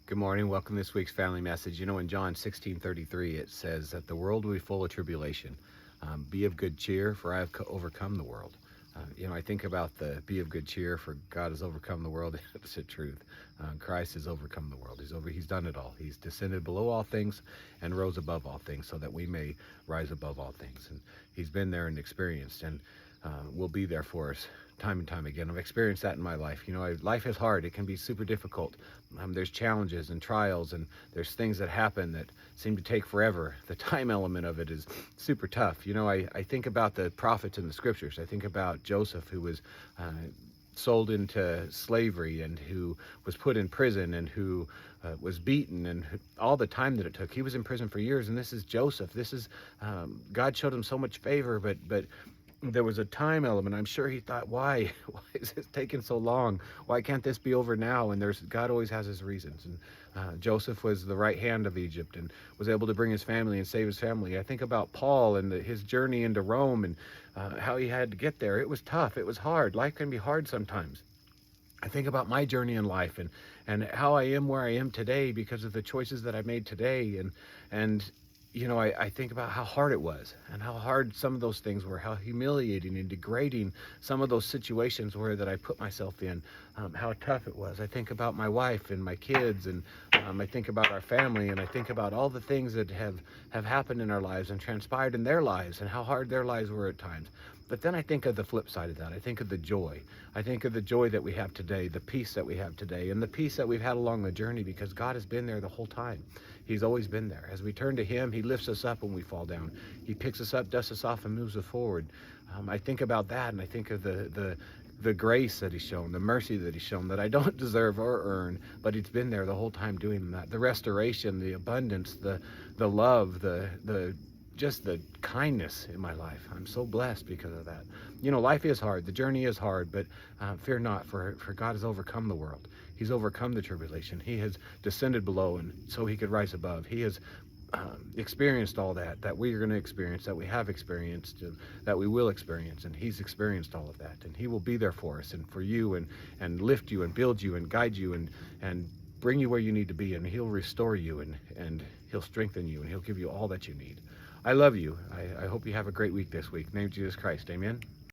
Good morning. Welcome to this week's family message. You know, in John 16:33, it says that the world will be full of tribulation. Be of good cheer, for I have overcome the world. I think about the be of good cheer, for God has overcome the world. It's the truth. Christ has overcome the world. He's done it all. He's descended below all things and rose above all things, so that we may rise above all things. And He's been there and experienced, and will be there for us time and time again. I've experienced that in my life. Life is hard. It can be super difficult. There's challenges and trials, and there's things that happen that seem to take forever. The time element of it is super tough. I think about the prophets in the scriptures. I think about Joseph, who was sold into slavery and who was put in prison and who was beaten, and all the time that it took. He was in prison for years, and this is Joseph. This is God showed him so much favor, but there was a time element. I'm sure he thought, why is this taking so long? Why can't this be over now? And God always has his reasons. And Joseph was the right hand of Egypt and was able to bring his family and save his family. I think about Paul and his journey into Rome, and how he had to get there. It was tough. It was hard. Life can be hard sometimes. I think about my journey in life and how I am where I am today because of the choices that I made today. And I think about how hard it was and how hard some of those things were, how humiliating and degrading some of those situations were that I put myself in, how tough it was. I think about my wife and my kids, and I think about our family, and I think about all the things that have happened in our lives and transpired in their lives and how hard their lives were at times. But then I think of the flip side of that. I think of the joy. I think of the joy that we have today, the peace that we have today, and the peace that we've had along the journey, because God has been there the whole time. He's always been there. As we turn to Him, He lifts us up when we fall down. He picks us up, dusts us off, and moves us forward. I think about that, and I think of the grace that He's shown, the mercy that He's shown, that I don't deserve or earn, but He's been there the whole time doing that. The restoration, the abundance, the love, just the kindness in my life. I'm so blessed because of that. Life is hard. The journey is hard, but fear not, for God has overcome the world. He's overcome the tribulation. He has descended below, and so He could rise above. He has experienced all that we are going to experience, that we have experienced, and that we will experience. And He's experienced all of that, and He will be there for us and for you, and lift you and build you and guide you and bring you where you need to be. And He'll restore you, and He'll strengthen you, and He'll give you all that you need. I love you. I hope you have a great week this week. In the name of Jesus Christ, amen.